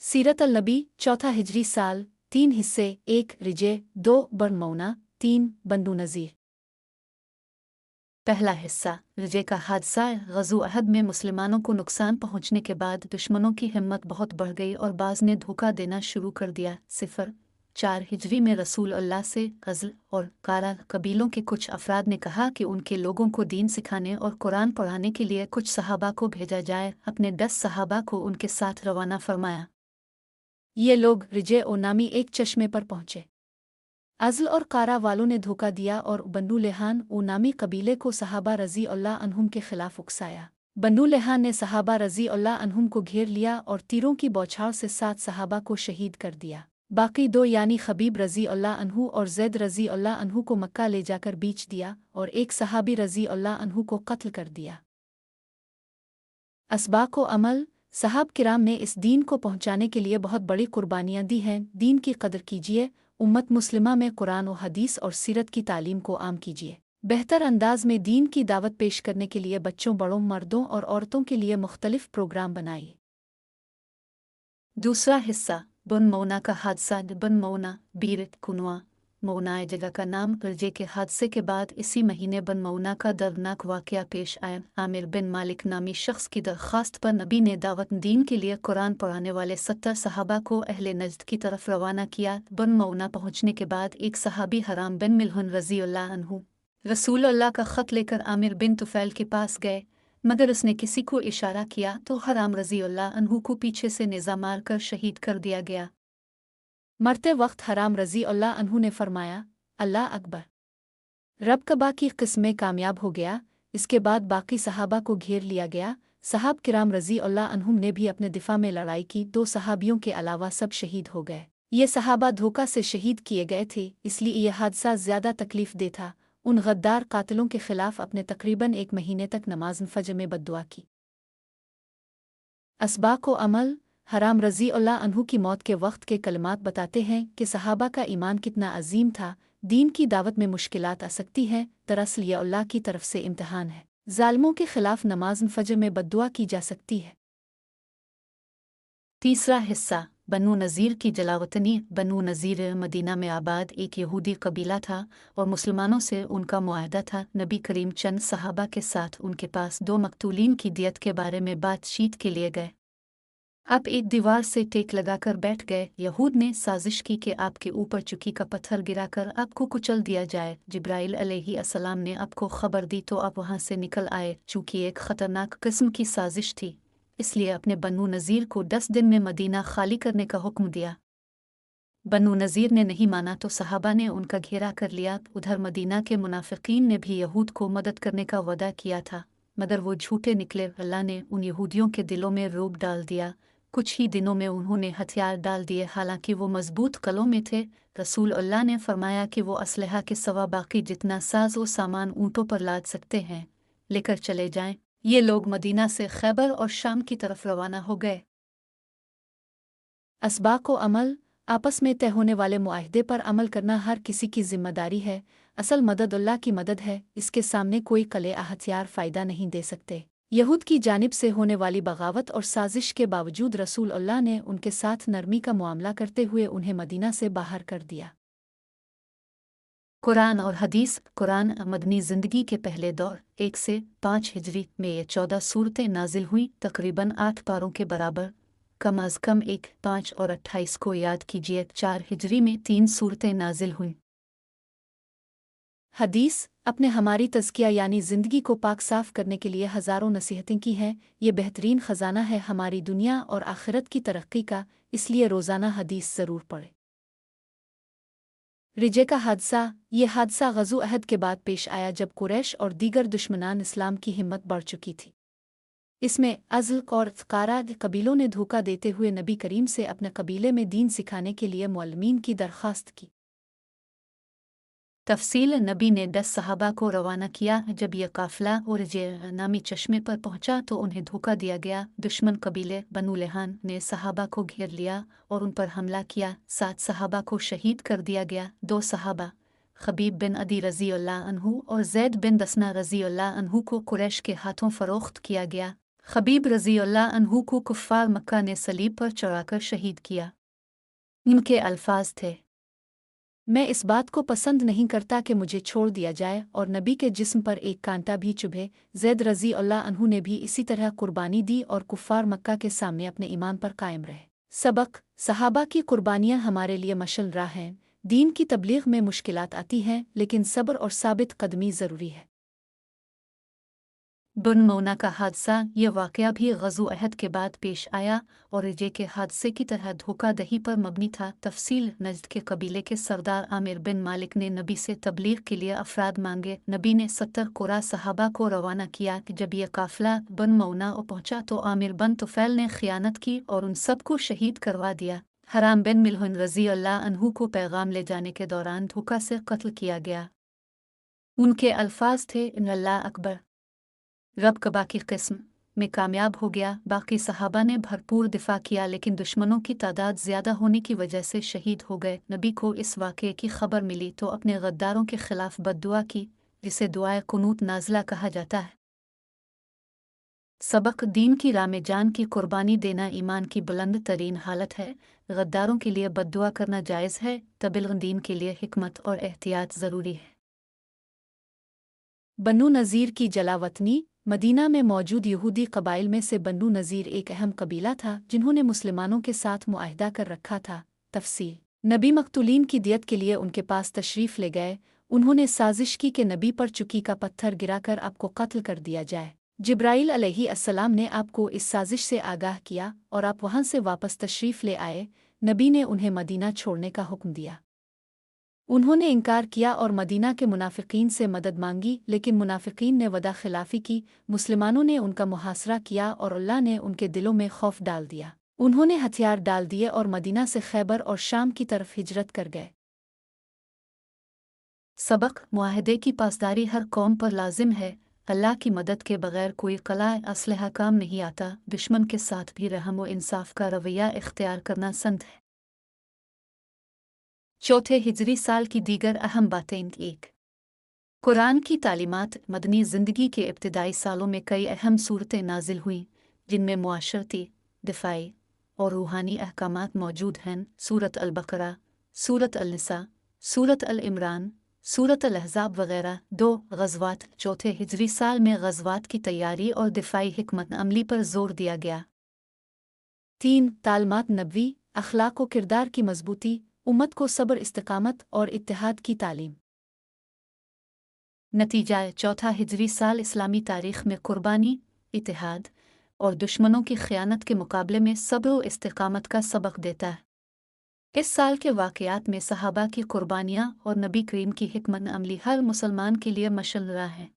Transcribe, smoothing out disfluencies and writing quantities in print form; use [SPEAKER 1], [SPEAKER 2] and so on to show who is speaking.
[SPEAKER 1] सीरत अल-नबी, चौथा हिजरी साल, 3 हिस्से, 1 रिजे, 2 बन मौना, 3 बंदू नज़ीर। पहला हिस्सा, रिजे का हादसा। ग़ज़ो अहद में मुसलमानों को नुकसान पहुंचने के बाद दुश्मनों की हिम्मत बहुत बढ़ गई और बाज़ ने धोखा देना शुरू कर दिया। 4 हिजरी में रसूल अल्लाह से ग़ज़ल और कारा कबीलों के कुछ अफराद ने कहा कि उनके लोगों को दीन सिखाने और कुरान पढ़ाने के लिए कुछ सहाबा को भेजा जाए। अपने 10 सहाबा को उनके साथ रवाना फरमाया। ये लोग रिजे ओ नामी एक चश्मे पर पहुंचे। अज़ल और कारा वालों ने धोखा दिया और बनु लेहान ओ नामी कबीले को सहाबा रज़ी अल्लाह अन्हुम के खिलाफ उकसाया। बनु लेहान ने सहाबा रज़ी अल्लाह अन्हुम को घेर लिया और तीरों की बौछार से 7 सहाबा को शहीद कर दिया। बाकी 2 यानी खबीब रज़ी अल्लाह अन्हु और ज़ैद रज़ी अल्लाह अन्हु को मक्का ले जाकर बीच दिया और एक सहाबी रज़ी अल्लाह अन्हु को कत्ल कर दिया। असबाक़ व अमल। साहब किराम ने इस दीन को पहुंचाने के लिए बहुत बड़ी कुर्बानियां दी हैं। दीन की कदर कीजिए। उम्मत मुस्लिमा में कुरान व हदीस और सीरत की तालीम को आम कीजिए। बेहतर अंदाज में दीन की दावत पेश करने के लिए बच्चों, बड़ों, मर्दों और औरतों के लिए मुख्तलिफ प्रोग्राम बनाइए। दूसरा हिस्सा, बन मौना का हादसा। बन मौना बीरत कुनवा मौना जगह का नाम। रिजे के हादसे के बाद इसी महीने बन मौना का दर्दनाक वाक़या पेश आया। आमिर बिन मालिक नामी शख्स की दरख्वास्त पर नबी ने दावत दीन के लिए कुरान पढ़ाने वाले 70 सहाबा को अहले नजद की तरफ रवाना किया। बन मौना पहुंचने के बाद एक सहाबी हराम बिन मिल्हन रज़ी अल्लाह अन्हु रसूल अल्लाह का ख़त लेकर आमिर बिन तुफ़ैल के पास गए, मगर उसने किसी को इशारा किया तो हराम रज़ी अल्लाह अन्हु को पीछे से नेज़ा मार कर शहीद कर दिया गया। मरते वक्त हराम रज़ी अल्लाह अन्हु ने फरमाया, अल्लाह अकबर, रब कबा की किस्में कामयाब हो गया। इसके बाद बाकी सहाबा को घेर लिया गया। साहब किराम रज़ी अल्लाह अन्हुम ने भी अपने दिफा में लड़ाई की। 2 सहाबियों के अलावा सब शहीद हो गए। ये सहाबा धोखा से शहीद किए गए थे, इसलिए यह हादसा ज़्यादा तकलीफ दे था। उन गद्दार कातिलों के खिलाफ अपने तकरीबन 1 महीने तक नमाज फजर में बद्दुआ की। असबाक़ व अमल। हराम रज़ी अल्लाह अन्हु की मौत के वक्त के कलमात बताते हैं कि सहाबा का ईमान कितना अजीम था। दीन की दावत में मुश्किलात आ सकती हैं, दरअसल ये अल्लाह की तरफ से इम्तिहान है। जालिमों के खिलाफ नमाज फजर में बद्दुआ की जा सकती है। तीसरा हिस्सा, बनु नज़ीर की जलावतनी। बनु नज़ीर मदीना में आबाद एक यहूदी कबीला था और मुसलमानों से उनका मुआहदा था। नबी करीम चंद सहाबा के साथ उनके पास 2 मकतूलीन की दियत के बारे में बातचीत के लिए गए। आप एक दीवार से टेक लगाकर बैठ गए। यहूद ने साजिश की कि आपके ऊपर चुकी का पत्थर गिराकर आपको कुचल दिया जाए। जिब्राइल अलैहिस्सलाम ने आपको खबर दी तो आप वहां से निकल आए। चूंकि एक खतरनाक किस्म की साजिश थी, इसलिए अपने बनु नज़ीर को 10 दिन में मदीना खाली करने का हुक्म दिया। बनु नज़ीर ने नहीं माना तो सहाबा ने उनका घेरा कर लिया। उधर मदीना के मुनाफिकीन ने भी यहूद को मदद करने का वादा किया था, मगर वो झूठे निकले। अल्लाह ने उन यहूदियों के दिलों में रोब डाल दिया। कुछ ही दिनों में उन्होंने हथियार डाल दिए। हालांकि वो मजबूत कलों में थे। रसूल अल्लाह ने फरमाया कि वो असलहा के सवा बाकी जितना साज व सामान ऊँटों पर लाद सकते हैं लेकर चले जाएं। ये लोग मदीना से खैबर और शाम की तरफ रवाना हो गए। असबाक़ व अमल। आपस में तय होने वाले मुआहदे पर अमल करना हर किसी की जिम्मेदारी है। असल मदद अल्लाह की मदद है, इसके सामने कोई कले हथियार फ़ायदा नहीं दे सकते। यहूद की जानिब से होने वाली बगावत और साजिश के बावजूद रसूल अल्लाह ने उनके साथ नरमी का मुआमला करते हुए उन्हें मदीना से बाहर कर दिया। कुरान और हदीस। कुरान मदनी ज़िंदगी के पहले दौर 1 से 5 हिजरी में ये 14 सूरतें नाजिल हुई, तकरीबन 8 पारों के बराबर। कम अज़ कम 1, 5 और 28 को याद कीजिए। 4 हिजरी में 3 सूरतें नाजिल हुई। हदीस। अपने हमारी तज़किया यानी ज़िंदगी को पाक साफ़ करने के लिए हज़ारों नसीहतें की हैं। ये बेहतरीन ख़जाना है हमारी दुनिया और आखिरत की तरक्की का, इसलिए रोज़ाना हदीस ज़रूर पढ़ें। रिजे का हादसा। ये हादसा ग़ज़ो अहद के बाद पेश आया जब कुरैश और दीगर दुश्मनान इस्लाम की हिम्मत बढ़ चुकी थी। इसमें अज़ल और क़ारा कबीलों ने धोखा देते हुए नबी करीम से अपने कबीले में दीन सिखाने के लिए मुअल्लिमीन की दरख्वास्त की। तफसील। नबी ने 10 सहाबा को रवाना किया। जब यह काफ़िला रिजे नामी चश्मे पर पहुंचा तो उन्हें धोखा दिया गया। दुश्मन कबीले बनु लेहान ने सहाबा को घेर लिया और उन पर हमला किया। 7 सहाबा को शहीद कर दिया गया। 2 सहाबा खबीब बिन अदी रज़ी अल्लाह अन्हु और ज़ैद बिन दसना रज़ी अल्लाह अन्हु को कुरैश के हाथों फ़रोख्त किया गया। खबीब रज़ी अल्लाह अन्हु को कुफ़ार मक्का ने सलीब पर चढ़ाकर शहीद किया। इनके अल्फाज थे, मैं इस बात को पसंद नहीं करता कि मुझे छोड़ दिया जाए और नबी के जिस्म पर एक कांटा भी चुभे। ज़ैद रज़ी अल्लाह अन्हु ने भी इसी तरह कुर्बानी दी और कुफ़ार मक्का के सामने अपने ईमान पर कायम रहे। सबक: सहाबा की कुर्बानियाँ हमारे लिए मशल राह हैं। दीन की तबलीग में मुश्किलात आती हैं, लेकिन सब्र और साबित कदमी ज़रूरी है। बन मौना का हादसा, यह वाक़या भी ग़ज़ो अहद के बाद पेश आया और इजे के हादसे की तरह धोखा दही पर मबनी था। तफसील: नजद के कबीले के सरदार आमिर बिन मालिक ने नबी से तबलीग के लिए अफराद मांगे। नबी ने 70 कोरा सहाबा को रवाना किया कि जब यह काफ़िला बन मौना पहुँचा तो आमिर बन तुफ़ैल ने खियानत की और उन सबको शहीद करवा दिया। हराम बिन मिल्हन रज़ी अल्लाह अन्हु को पैगाम ले जाने के दौरान धोखा से कत्ल किया गया। उनके अल्फाज थे, अल्लाह अकबर, रब कबा की किस्म में कामयाब हो गया। बाकी सहाबा ने भरपूर दिफा किया, लेकिन दुश्मनों की तादाद ज़्यादा होने की वजह से शहीद हो गए। नबी को इस वाक़े की खबर मिली तो अपने गद्दारों के खिलाफ बद्दुआ की, जिसे दुआए कुनूत नाज़िला कहा जाता है। सबक: दीन की राह में जान की कुर्बानी देना ईमान की बुलंद तरीन हालत है। गद्दारों के लिए बद्दुआ करना जायज़ है, तबलीग दीन के लिए हिकमत और एहतियात ज़रूरी है। बन्नू नज़ीर की जलावतनी। मदीना में मौजूद यहूदी कबाइल में से बन्नू नज़ीर एक अहम कबीला था जिन्होंने मुसलमानों के साथ मुआहदा कर रखा था। तफसील: नबी मकतूलीन की दियत के लिए उनके पास तशरीफ़ ले गए। उन्होंने साजिश की कि नबी पर चुकी का पत्थर गिराकर आपको कत्ल कर दिया जाए। जिब्राईल अलैहिस्सलाम ने आपको इस साजिश से आगाह किया और आप वहाँ से वापस तशरीफ़ ले आए। नबी ने उन्हें मदीना छोड़ने का हुक्म दिया। उन्होंने इनकार किया और मदीना के मुनाफिकीन से मदद मांगी, लेकिन मुनाफिकीन ने वदा खिलाफी की। मुसलमानों ने उनका मुहासरा किया और अल्लाह ने उनके दिलों में खौफ डाल दिया। उन्होंने हथियार डाल दिए और मदीना से खैबर और शाम की तरफ हिजरत कर गए। सबक: मुआहदे की पासदारी हर कौम पर लाजिम है। अल्लाह की मदद के बगैर कोई कला असलहा काम नहीं आता। दुश्मन के साथ भी रहम व इंसाफ का रवैया इख्तियार करना संत है। चौथे हिजरी साल की दीगर अहम बातें। एक, कुरान की तालीमात। मदनी ज़िंदगी के इब्तिदाई सालों में कई अहम सूरतें नाजिल हुईं, जिनमें मुआशरती, दिफाई और रूहानी अहकामात मौजूद हैं। सूरत अल-बकरा, सूरत अल-निसा, सूरत अल-इमरान, सूरत अल-अहज़ाब वगैरह। दो, ग़ज़वात। चौथे हिजरी साल में ग़ज़वात की तैयारी और दिफाई हिकमत अमली पर जोर दिया गया। तीन, तालमात नबवी। अखलाक व किरदार की मजबूती, उम्मत को सब्र, इस्तिकामत और इत्तेहाद की तालीम। नतीजा: चौथा हिजरी साल इस्लामी तारीख़ में कुर्बानी, इत्तेहाद और दुश्मनों की ख़यानत के मुकाबले में सब्र व इस्तिकामत का सबक देता है। इस साल के वाक़यात में सहाबा की कुर्बानियाँ और नबी करीम की हिकमत अमली हर मुसलमान के लिए मशल राह है।